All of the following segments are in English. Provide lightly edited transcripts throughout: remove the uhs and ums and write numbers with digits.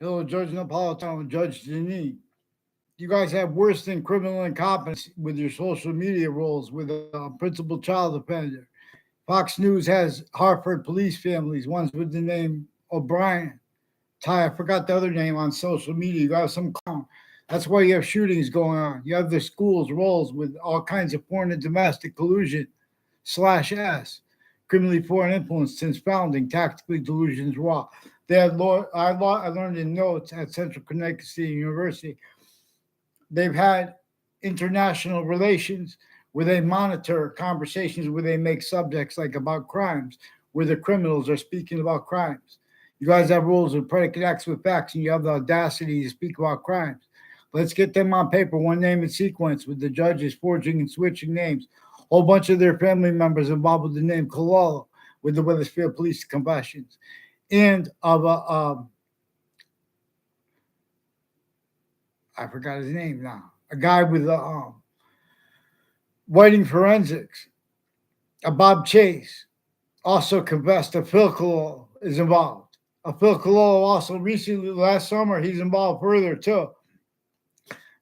Hello, Judge Napolitano and Judge Jenine. You guys have worse than criminal incompetence with your social media roles with a principal child offender. Fox News has Hartford police families, ones with the name O'Brien. Ty, I forgot the other name on social media. You got some clown. That's why you have shootings going on. You have the schools roles with all kinds of foreign and domestic collusion slash S, criminally foreign influence since founding, tactically delusions raw. They had I learned in notes at Central Connecticut State University. They've had international relations where they monitor conversations where they make subjects like about crimes, where the criminals are speaking about crimes. You guys have rules of predicate acts with facts, and you have the audacity to speak about crimes. Let's get them on paper, one name and sequence, with the judges forging and switching names. A whole bunch of their family members involved with the name Cololo with the Weathersfield Police confessions, and of a I forgot his name now, a guy with the Whiting Forensics, a Bob Chase, also confessed that Phil Cololo is involved. Phil Cololo also recently, last summer, he's involved further too.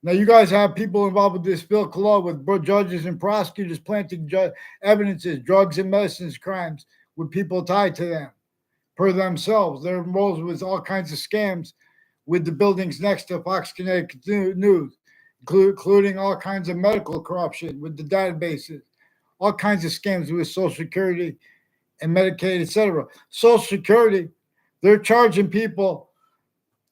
Now, you guys have people involved with this Phil Cololo with judges and prosecutors planting evidences, drugs and medicines crimes with people tied to them per themselves. They're involved with all kinds of scams with the buildings next to Fox Connecticut News, including all kinds of medical corruption with the databases, all kinds of scams with Social Security and Medicaid, etc. Social Security, they're charging people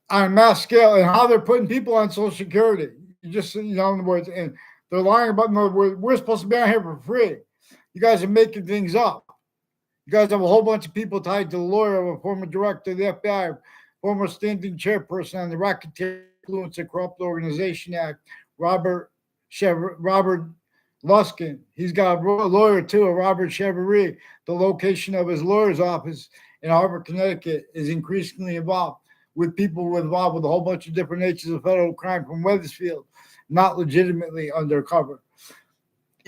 on a mass scale, and how they're putting people on Social Security. You just, in other words, and they're lying about, in other words, we're supposed to be out here for free. You guys are making things up. You guys have a whole bunch of people tied to the lawyer of a former director of the FBI, former standing chairperson on the Racketeer Influence and Corrupt Organization Act, Robert Luskin. He's got a lawyer too, a Robert Chevrolet. The location of his lawyer's office in Hartford, Connecticut is increasingly involved with people involved with a whole bunch of different natures of federal crime from Weathersfield, not legitimately undercover.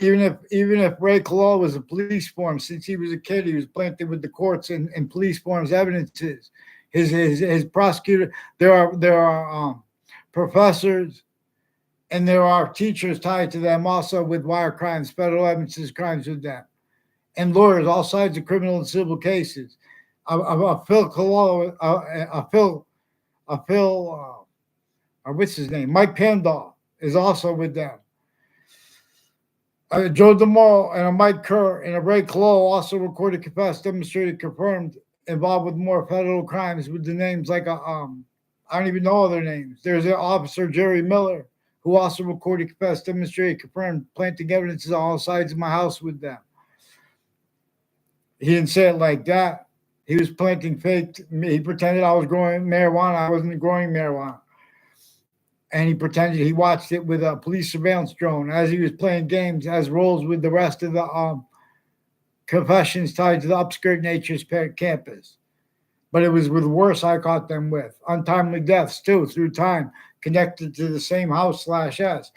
Even if Ray Cololo was a police form, since he was a kid, he was planted with the courts and police forms evidences. His prosecutor, there are professors and there are teachers tied to them also with wire crimes, federal evidences crimes with them, and lawyers, all sides of criminal and civil cases. Phil Cololo, what's his name? Mike Pandol is also with them. Joe DeMoro and a Mike Kerr and a Ray Cololo also recorded, confessed, demonstrated, confirmed, involved with more federal crimes with the names like I don't even know other names. There's an officer, Jerry Miller, who also recorded, confessed, demonstrated, confirmed, planting evidences on all sides of my house with them. He didn't say it like that. He was planting fake. He pretended I was growing marijuana. I wasn't growing marijuana. And he pretended he watched it with a police surveillance drone as he was playing games as roles with the rest of the confessions tied to the upskirt nature's campus. But it was with worse I caught them with. Untimely deaths, too, through time, connected to the same house slash S.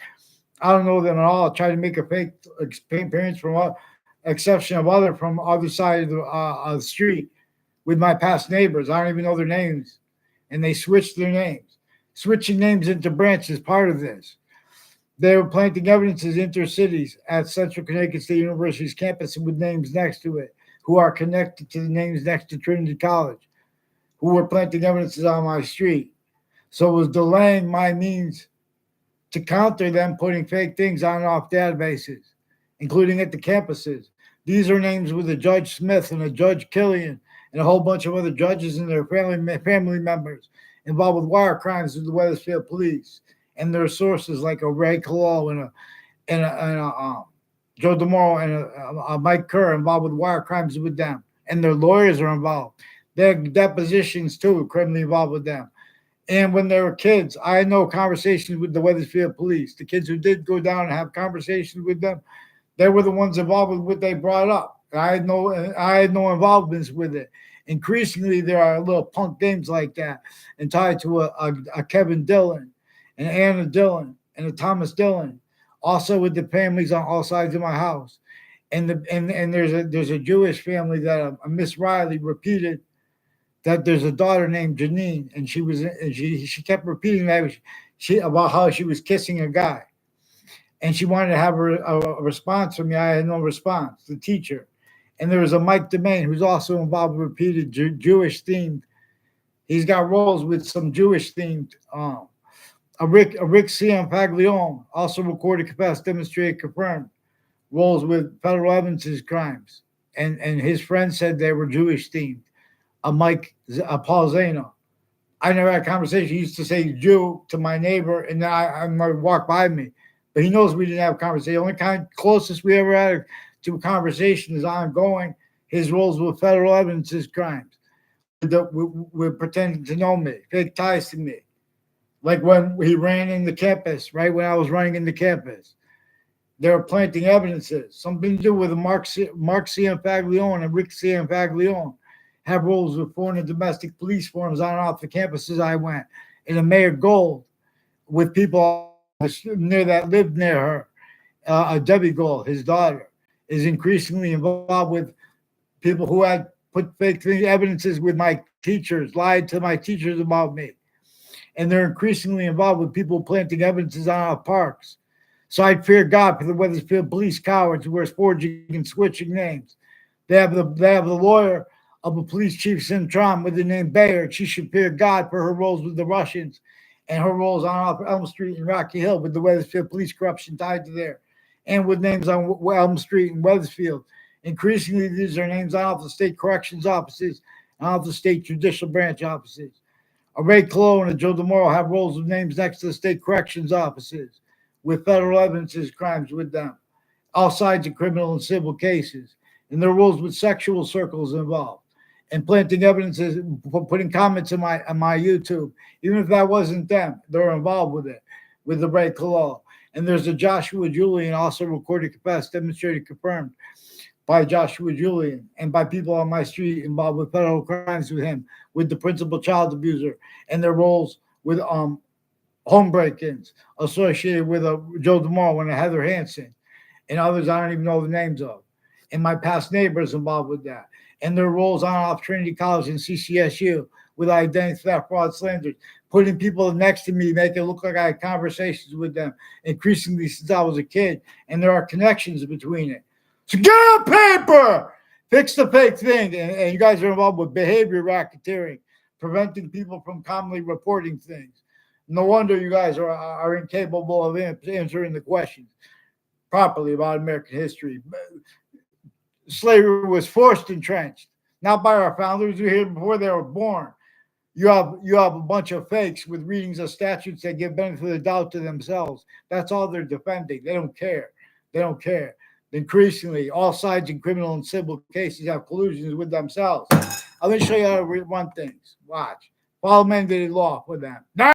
I don't know them at all. I tried to make a fake appearance from exception of other from other side of the street with my past neighbors. I don't even know their names. And they switched their names. Switching names into branches is part of this. They were planting evidences intercities at Central Connecticut State University's campus with names next to it, who are connected to the names next to Trinity College, who were planting evidences on my street. So it was delaying my means to counter them putting fake things on and off databases, including at the campuses. These are names with a Judge Smith and a Judge Killian and a whole bunch of other judges and their family members involved with wire crimes with the Weathersfield Police and their sources like a Ray Cololo and a Joe DeMoro and a Mike Kerr involved with wire crimes with them, and their lawyers are involved. Their depositions too, criminally involved with them. And when they were kids, I had no conversations with the Weathersfield Police. The kids who did go down and have conversations with them, they were the ones involved with what they brought up. I had no involvements with it. Increasingly, there are little punk games like that and tied to a Kevin Dillon, and Anna Dillon, and a Thomas Dillon, also with the families on all sides of my house. And there's a Jewish family that a Miss Riley repeated that there's a daughter named Jenine, and she kept repeating that she about how she was kissing a guy, and she wanted to have a response from me. I had no response. The teacher, and there was a Mike Demain who's also involved with repeated Jewish themed. He's got roles with some Jewish themed. A Rick Cianfaglione also recorded, confessed, demonstrated, confirmed roles with federal evidence's crimes, and his friends said they were Jewish themed. A Paul Zano. I never had a conversation. He used to say Jew to my neighbor, and then I might walk by me. But he knows we didn't have a conversation. The only kind closest we ever had to a conversation is ongoing. His roles with federal evidence's crimes. We're pretending to know me, fake ties to me. Like when he ran in the campus, right when I was running in the campus. They were planting evidences, something to do with Mark Cianfaglione and Rick Cianfaglione. Have roles with foreign and domestic police forums on and off the campuses I went. And the Mayor Gold with people near that lived near her. Debbie Gold, his daughter, is increasingly involved with people who had put fake evidences with my teachers, lied to my teachers about me. And they're increasingly involved with people planting evidences on our parks. So I'd fear God for the Wethersfield police cowards who are forging and switching names. They have the lawyer of a police chief Sintram with the name Bayard. She should fear God for her roles with the Russians and her roles on off Elm Street and Rocky Hill with the Wethersfield police corruption tied to there, and with names on Elm Street and Wethersfield. Increasingly, these are names on off the state corrections offices and off the state judicial branch offices. A Ray Cologne and a Joe DeMoro have roles with names next to the state corrections offices with federal evidence's crimes with them, all sides of criminal and civil cases, and their roles with sexual circles involved, and planting evidences, putting comments on my YouTube, even if that wasn't them, they're involved with it, with the Ray Cologne. And there's a Joshua Julian, also recorded, confessed, demonstrated, confirmed by Joshua Julian and by people on my street involved with federal crimes with him, with the principal child abuser, and their roles with home break-ins associated with Joe DeMoro and a Heather Hansen and others I don't even know the names of. And my past neighbors involved with that. And their roles on off Trinity College and CCSU with identity theft, fraud, slander, putting people next to me, making it look like I had conversations with them increasingly since I was a kid. And there are connections between it. So get on paper, fix the fake thing. And you guys are involved with behavior racketeering, preventing people from commonly reporting things. No wonder you guys are incapable of answering the questions properly about American history. Slavery was forced entrenched, not by our founders. We were here before they were born. You have a bunch of fakes with readings of statutes that give benefit of the doubt to themselves. That's all they're defending. They don't care. They don't care. Increasingly, all sides in criminal and civil cases have collusions with themselves. I'm going to show you how to run things. Watch. Follow mandated law with them.